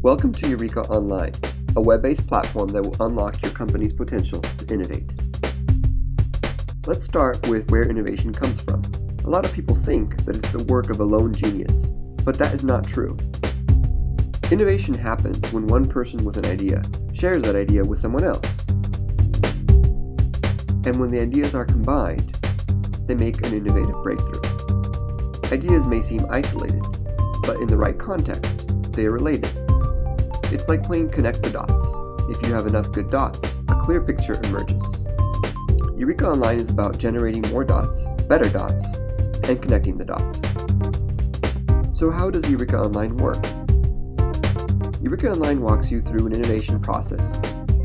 Welcome to Eureka Online, a web-based platform that will unlock your company's potential to innovate. Let's start with where innovation comes from. A lot of people think that it's the work of a lone genius, but that is not true. Innovation happens when one person with an idea shares that idea with someone else. And when the ideas are combined, they make an innovative breakthrough. Ideas may seem isolated, but in the right context, they are related. It's like playing connect the dots. If you have enough good dots, a clear picture emerges. Eureka Online is about generating more dots, better dots, and connecting the dots. So how does Eureka Online work? Eureka Online walks you through an innovation process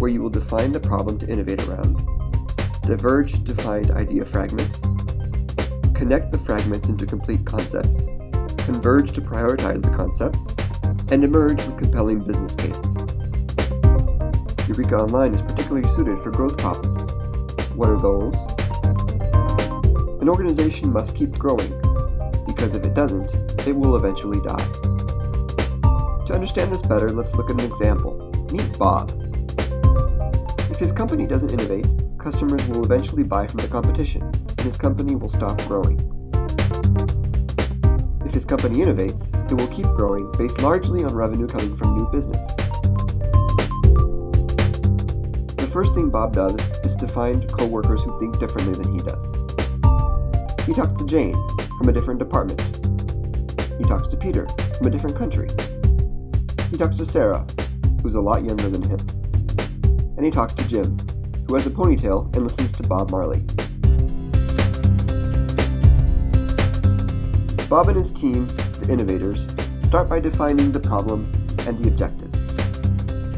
where you will define the problem to innovate around, diverge to find idea fragments, connect the fragments into complete concepts, converge to prioritize the concepts, and emerge with compelling business cases. Eureka Online is particularly suited for growth problems. What are those? An organization must keep growing, because if it doesn't, it will eventually die. To understand this better, let's look at an example. Meet Bob. If his company doesn't innovate, customers will eventually buy from the competition, and his company will stop growing. If his company innovates, it will keep growing based largely on revenue coming from new business. The first thing Bob does is to find coworkers who think differently than he does. He talks to Jane from a different department. He talks to Peter from a different country. He talks to Sarah, who's a lot younger than him. And he talks to Jim, who has a ponytail and listens to Bob Marley. Bob and his team, the innovators, start by defining the problem and the objectives.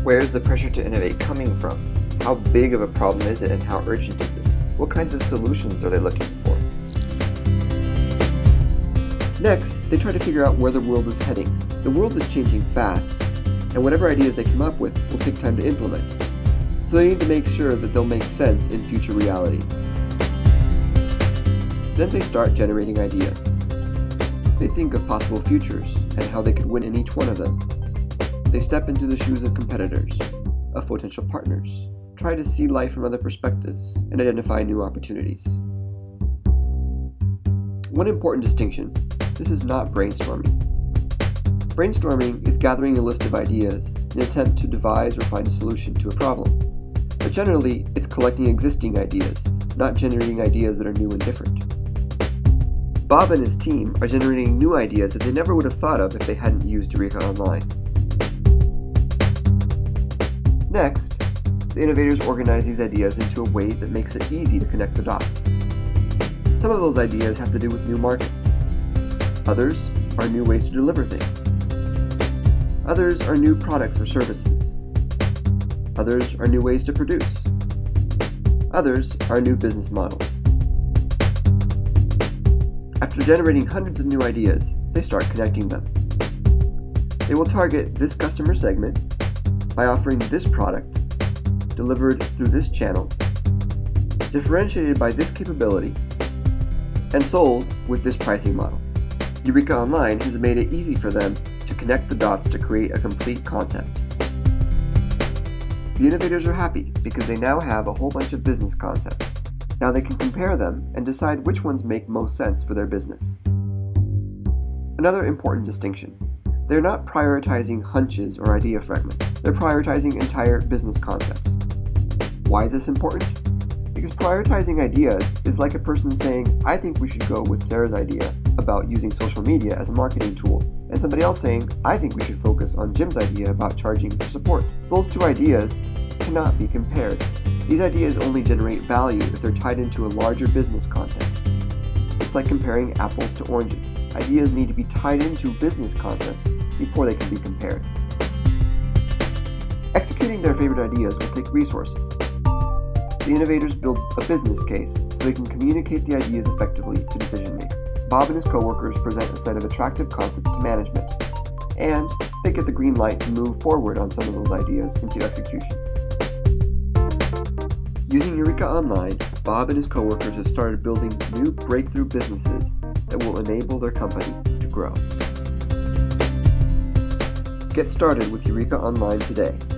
Where is the pressure to innovate coming from? How big of a problem is it and how urgent is it? What kinds of solutions are they looking for? Next, they try to figure out where the world is heading. The world is changing fast, and whatever ideas they come up with will take time to implement. So they need to make sure that they'll make sense in future realities. Then they start generating ideas. They think of possible futures and how they could win in each one of them. They step into the shoes of competitors, of potential partners, try to see life from other perspectives, and identify new opportunities. One important distinction: this is not brainstorming. Brainstorming is gathering a list of ideas in an attempt to devise or find a solution to a problem. But generally, it's collecting existing ideas, not generating ideas that are new and different. Bob and his team are generating new ideas that they never would have thought of if they hadn't used Eureka Online. Next, the innovators organize these ideas into a way that makes it easy to connect the dots. Some of those ideas have to do with new markets. Others are new ways to deliver things. Others are new products or services. Others are new ways to produce. Others are new business models. After generating hundreds of new ideas, they start connecting them. They will target this customer segment by offering this product, delivered through this channel, differentiated by this capability, and sold with this pricing model. Eureka Online has made it easy for them to connect the dots to create a complete concept. The innovators are happy because they now have a whole bunch of business concepts. Now they can compare them and decide which ones make most sense for their business. Another important distinction: they're not prioritizing hunches or idea fragments. They're prioritizing entire business concepts. Why is this important? Because prioritizing ideas is like a person saying, I think we should go with Sarah's idea about using social media as a marketing tool, and somebody else saying, I think we should focus on Jim's idea about charging for support. Those two ideas cannot be compared. These ideas only generate value if they're tied into a larger business context. It's like comparing apples to oranges. Ideas need to be tied into business concepts before they can be compared. Executing their favorite ideas will take resources. The innovators build a business case so they can communicate the ideas effectively to decision makers. Bob and his coworkers present a set of attractive concepts to management, and they get the green light to move forward on some of those ideas into execution. Using Eureka Online, Bob and his coworkers have started building new breakthrough businesses that will enable their company to grow. Get started with Eureka Online today.